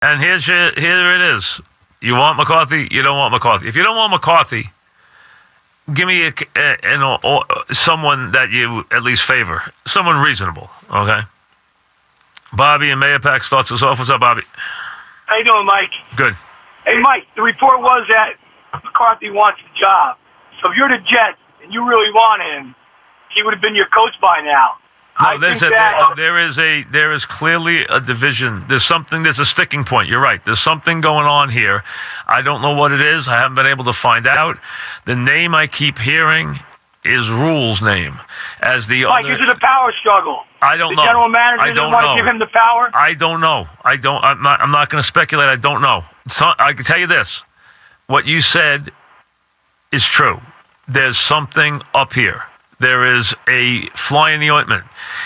And here it is. You want McCarthy? You don't want McCarthy. If you don't want McCarthy, give me someone that you at least favor. Someone reasonable, okay? Bobby in Mayapack starts us off. What's up, Bobby? How you doing, Mike? Good. Hey, Mike, the report was that McCarthy wants the job. So if you're the Jets and you really want him, he would have been your coach by now. No, there is clearly a division. There's a sticking point. You're right. There's something going on here. I don't know what it is. I haven't been able to find out. The name I keep hearing is Rule's name. Mike, is it a power struggle? I don't know. The general manager doesn't want to give him the power? I don't know. I'm not going to speculate. I don't know. I can tell you this. What you said is true. There's something up here. There is a fly in the ointment.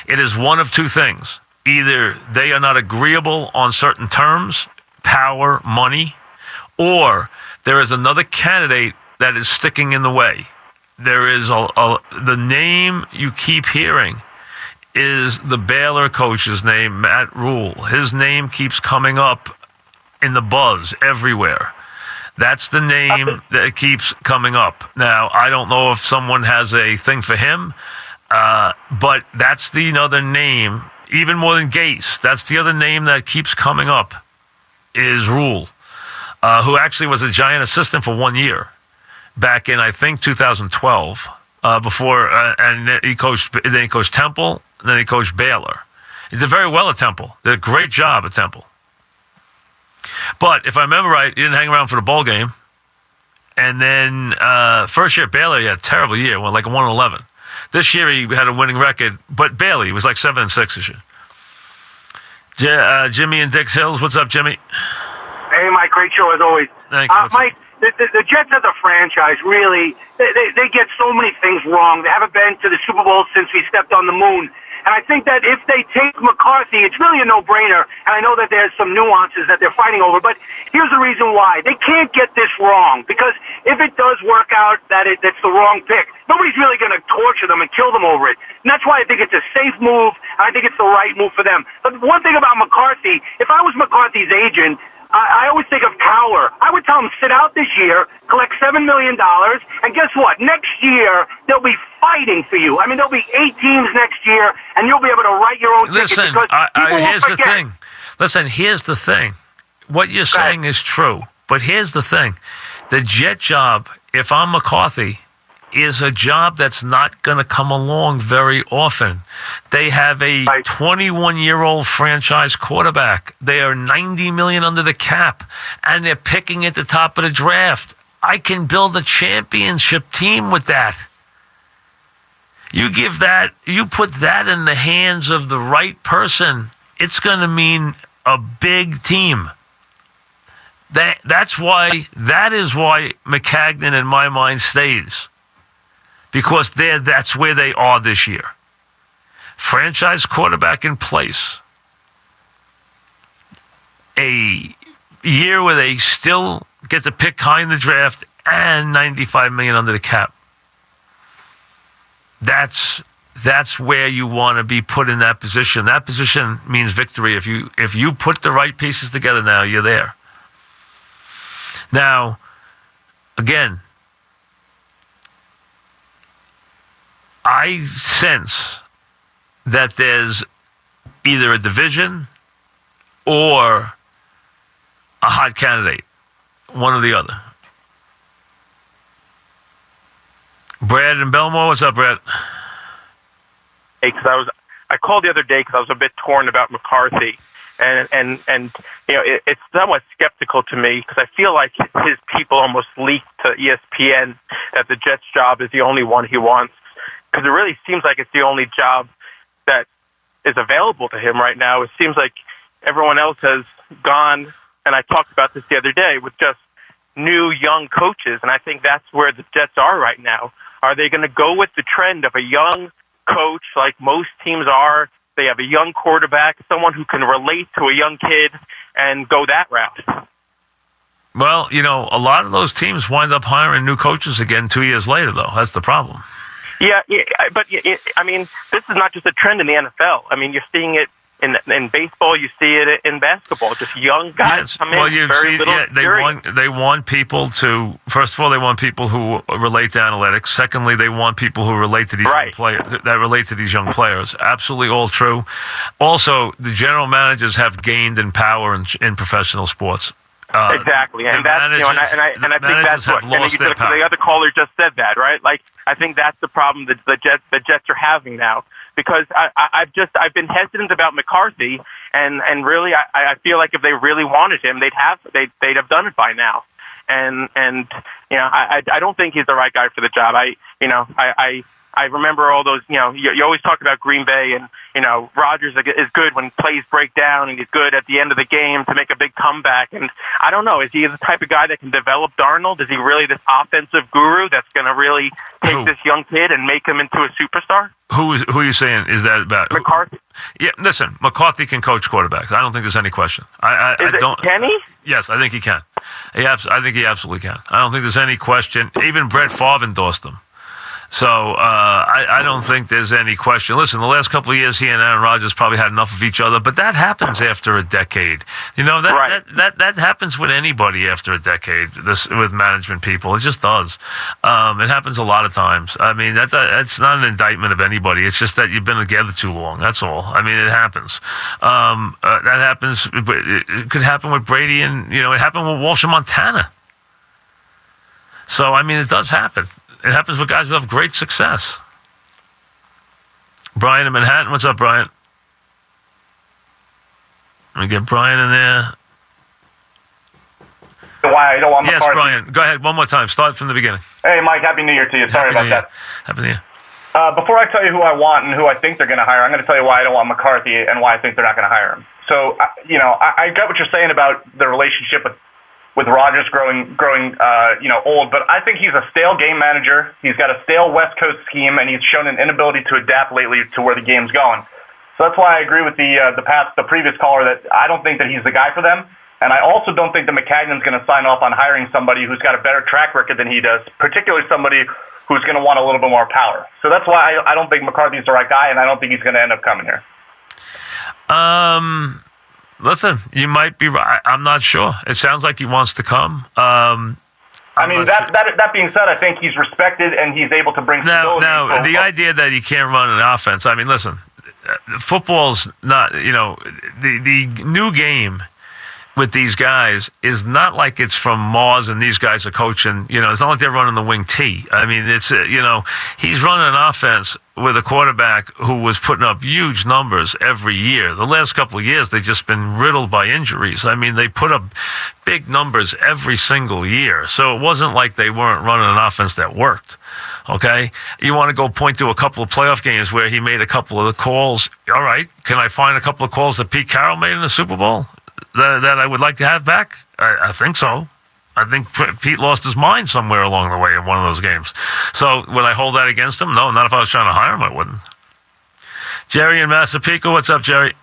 It is one of two things. Either they are not agreeable on certain terms, power, money, or there is another candidate that is sticking in the way. There is the name you keep hearing is the Baylor coach's name, Matt Rule. His name keeps coming up in the buzz everywhere. That's the name that keeps coming up. Now, I don't know if someone has a thing for him, but that's the other name, even more than Gase. That's the other name that keeps coming up is Rule, who actually was a Giant assistant for 1 year back in, I think, 2012, and then he coached Temple, and then he coached Baylor. He did very well at Temple. Did a great job at Temple. But if I remember right, he didn't hang around for the bowl game. And then first year at Baylor, he had a terrible year, went like 1-11. This year he had a winning record, but Baylor, he was like 7-6 this year. Jimmy in Dix Hills, what's up, Jimmy? Hey, Mike, great show as always. Thank you. Mike, the Jets as a franchise, really, they get so many things wrong. They haven't been to the Super Bowl since we stepped on the moon. And I think that if they take McCarthy, it's really a no-brainer. And I know that there's some nuances that they're fighting over, but here's the reason why. They can't get this wrong, because if it does work out that it's the wrong pick, nobody's really going to torture them and kill them over it. And that's why I think it's a safe move, and I think it's the right move for them. But one thing about McCarthy, if I was McCarthy's agent, I always think of Cower. I would tell him, sit out this year, collect $7 million, and guess what? Next year, they'll be fighting for you. I mean, there'll be 8 teams next year, and you'll be able to write your own ticket. Listen, here's the thing. Listen, here's the thing. What you're saying is true, but here's the thing. The Jet job, if I'm McCarthy, is a job that's not going to come along very often. They have a 21-year-old franchise quarterback. They are $90 million under the cap, and they're picking at the top of the draft. I can build a championship team with that. You put that in the hands of the right person, it's going to mean a big team. That is why McCagnon, in my mind, stays. Because that's where they are this year. Franchise quarterback in place. A year where they still get to pick high in the draft and $95 million under the cap. That's where you want to be put in that position. That position means victory. If you put the right pieces together now, you're there. Now, again, I sense that there's either a division or a hot candidate, one or the other. Brad in Belmore, what's up, Brad? Hey, I called the other day because I was a bit torn about McCarthy, and you know, it's somewhat skeptical to me because I feel like his people almost leaked to ESPN that the Jets job is the only one he wants. Because it really seems like it's the only job that is available to him right now. It seems like everyone else has gone, and I talked about this the other day, with just new young coaches, and I think that's where the Jets are right now. Are they going to go with the trend of a young coach like most teams are? They have a young quarterback, someone who can relate to a young kid, and go that route. Well, you know, a lot of those teams wind up hiring new coaches again 2 years later, though. That's the problem. Yeah, but I mean, this is not just a trend in the NFL. I mean, you're seeing it in baseball, you see it in basketball. Just young guys come in, very little experience. They want people to. First of all, they want people who relate to analytics. Secondly, they want people who relate to these young players. That relate to these young players. Absolutely, all true. Also, the general managers have gained in power in professional sports. Exactly, and that's and I think that's what the other caller just said that, right? Like, I think that's the problem that the Jets are having now, because I've been hesitant about McCarthy, and really I feel like if they really wanted him, they'd have done it by now, and I don't think he's the right guy for the job. I remember all those, you always talk about Green Bay, and, Rodgers is good when plays break down, and he's good at the end of the game to make a big comeback. And I don't know, is he the type of guy that can develop Darnold? Is he really this offensive guru that's going to really take this young kid and make him into a superstar? Who are you saying is that about? McCarthy. Yeah, listen, McCarthy can coach quarterbacks. I don't think there's any question. Can he? Yes, I think he can. I think he absolutely can. I don't think there's any question. Even Brett Favre endorsed him. So I don't think there's any question. Listen, the last couple of years, he and Aaron Rodgers probably had enough of each other, but that happens after a decade. That happens with anybody after a decade. With management people, it just does. It happens a lot of times. I mean, that's not an indictment of anybody. It's just that you've been together too long. That's all. I mean, it happens. That happens. It could happen with Brady, and it happened with Walsh and Montana. So I mean, it does happen. It happens with guys who have great success. Brian in Manhattan. What's up, Brian? Let me get Brian in there. Why I don't want McCarthy. Yes, Brian. Go ahead one more time. Start from the beginning. Hey, Mike. Happy New Year to you. Sorry about that. Happy New Year. Before I tell you who I want and who I think they're going to hire, I'm going to tell you why I don't want McCarthy and why I think they're not going to hire him. So, I get what you're saying about the relationship with Rodgers growing old, but I think he's a stale game manager. He's got a stale West Coast scheme, and he's shown an inability to adapt lately to where the game's going. So that's why I agree with the previous caller that I don't think that he's the guy for them, and I also don't think that McCagnon's going to sign off on hiring somebody who's got a better track record than he does, particularly somebody who's going to want a little bit more power. So that's why I don't think McCarthy's the right guy, and I don't think he's going to end up coming here. Listen, you might be right. I'm not sure. It sounds like he wants to come. That being said, I think he's respected and he's able to bring stability. Now, the idea that he can't run an offense, I mean, listen, football's not, the new game with these guys is not like it's from Mars and these guys are coaching, it's not like they're running the wing T. I mean, it's, he's running an offense with a quarterback who was putting up huge numbers every year. The last couple of years, they've just been riddled by injuries. I mean, they put up big numbers every single year. So it wasn't like they weren't running an offense that worked. Okay? You want to go point to a couple of playoff games where he made a couple of the calls. All right. Can I find a couple of calls that Pete Carroll made in the Super Bowl that I would like to have back? I think so. I think Pete lost his mind somewhere along the way in one of those games. So would I hold that against him? No, not if I was trying to hire him, I wouldn't. Jerry in Massapequa. What's up, Jerry?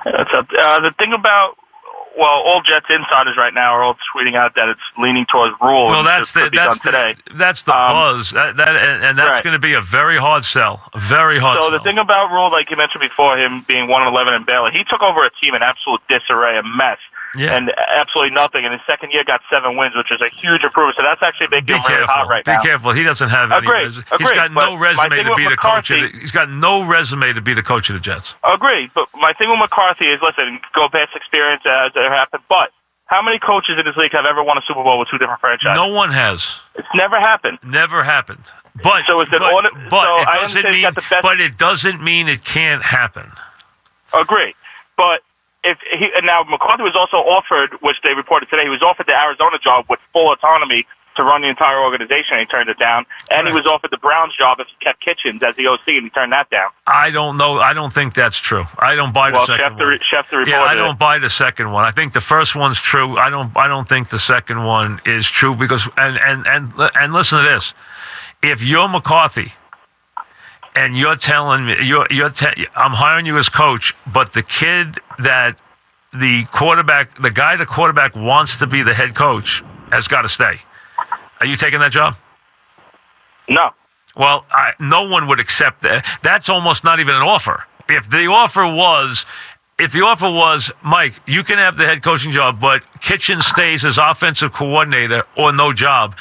What's up? The thing about, all Jets insiders right now are all tweeting out that it's leaning towards Rule. Well, that's the buzz. That's going to be a very hard sell. A very hard sell. So the thing about Rule, like you mentioned before, him being 1-11 in Baylor, he took over a team in absolute disarray, a mess. Yeah. And absolutely nothing. In his second year, got 7 wins, which is a huge improvement. So that's actually making him really hot right now. Be careful. He doesn't have any. He's got no resume to be the coach. He's got no resume to be the coach of the Jets. Agreed. But my thing with McCarthy is, listen, go past experience as it happened. But how many coaches in this league have ever won a Super Bowl with 2 different franchises? No one has. It's never happened. Never happened. But it doesn't mean it can't happen. Agree. But now McCarthy was also offered, which they reported today, he was offered the Arizona job with full autonomy to run the entire organization, and he turned it down. And he was offered the Browns job if he kept Kitchens as the OC, and he turned that down. I don't know. I don't think that's true. I don't buy the second one. I don't buy the second one. I think the first one's true. I don't think the second one is true because and listen to this. If you're McCarthy and you're telling me I'm hiring you as coach, but the kid that the guy the quarterback wants to be the head coach has got to stay. Are you taking that job? No. Well, no one would accept that. That's almost not even an offer. If the offer was, Mike, you can have the head coaching job, but Kitchen stays as offensive coordinator or no job.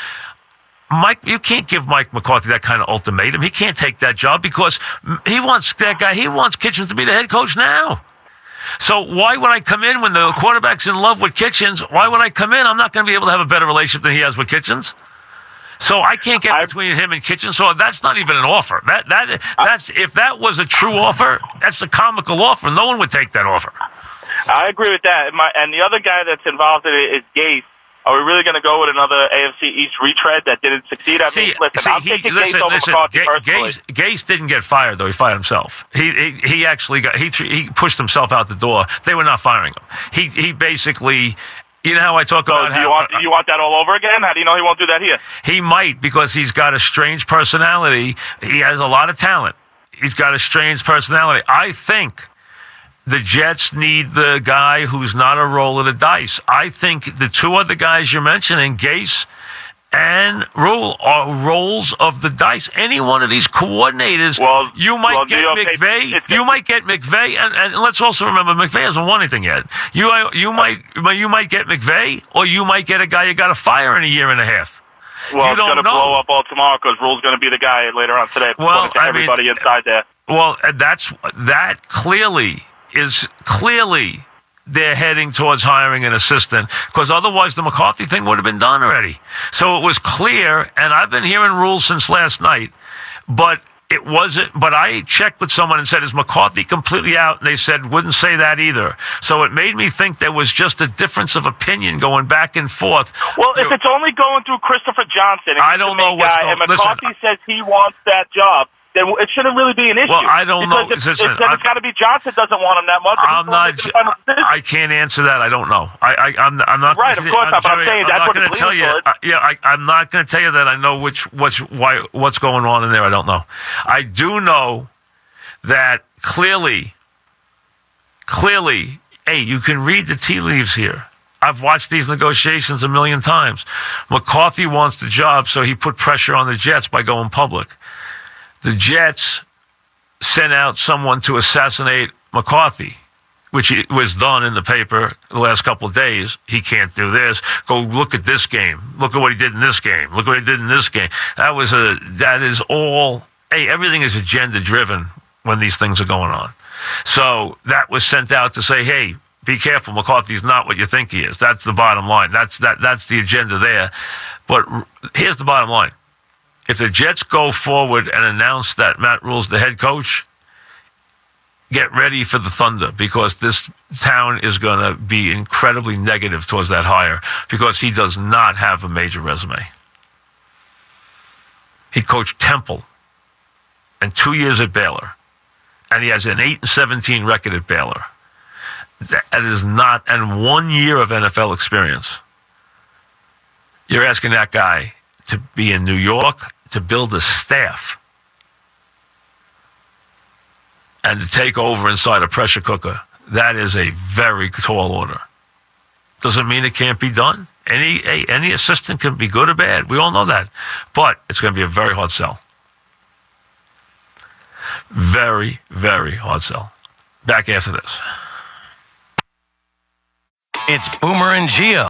Mike, you can't give Mike McCarthy that kind of ultimatum. He can't take that job because he wants Kitchens to be the head coach now. So why would I come in when the quarterback's in love with Kitchens? Why would I come in? I'm not going to be able to have a better relationship than he has with Kitchens. So I can't get between him and Kitchens. So that's not even an offer. That's if that was a true offer, that's a comical offer. No one would take that offer. I agree with that. And the other guy that's involved in it is Gase. Are we really going to go with another AFC East retread that didn't succeed? I'm taking Gase over McCarthy personally. Gase didn't get fired, though. He fired himself. He actually he pushed himself out the door. They were not firing him. He basically, you know how I talk about do you want that all over again? How do you know he won't do that here? He might, because he's got a strange personality. He has a lot of talent. He's got a strange personality. I think the Jets need the guy who's not a roll of the dice. I think the two other guys you're mentioning, Gase and Rule, are rolls of the dice. Any one of these coordinators, you might get McVay. You might get McVay, and let's also remember McVay hasn't won anything yet. You might get McVay, or you might get a guy you got to fire in a year and a half. Well, it's going to blow up all tomorrow because Rule's going to be the guy later on today. Well, everybody inside there. Well, that clearly they're heading towards hiring an assistant, because otherwise the McCarthy thing would have been done already. So it was clear, and I've been hearing rules since last night, but it wasn't. But I checked with someone and said, is McCarthy completely out? And they said, wouldn't say that either. So it made me think there was just a difference of opinion going back and forth. Well, if it's only going through Christopher Johnson, and I don't know what's going on. And McCarthy says he wants that job, then it shouldn't really be an issue. Well, I don't know. It's got to be Johnson doesn't want him that much. I can't answer that. I don't know. I'm not. Right, of course not. But I'm saying that's what it's tell you. I'm not going to tell you that I know what's going on in there. I don't know. I do know that clearly. Hey, you can read the tea leaves here. I've watched these negotiations a million times. McCarthy wants the job, so he put pressure on the Jets by going public. The Jets sent out someone to assassinate McCarthy, which was done in the paper the last couple of days. He can't do this. Go look at this game. Look at what he did in this game. Look what he did in this game. That is all. Hey, everything is agenda driven when these things are going on. So that was sent out to say, hey, be careful. McCarthy's not what you think he is. That's the bottom line. That's the agenda there. But here's the bottom line. If the Jets go forward and announce that Matt Rule's the head coach, get ready for the thunder, because this town is going to be incredibly negative towards that hire, because he does not have a major resume. He coached Temple and 2 years at Baylor, and he has an 8-17 record at Baylor. That is not, and 1 year of NFL experience. You're asking that guy to be in New York, to build a staff, and to take over inside a pressure cooker. That is a very tall order. Doesn't mean it can't be done. Any assistant can be good or bad. We all know that. But it's going to be a very hard sell. Very, very hard sell. Back after this. It's Boomer and Gio.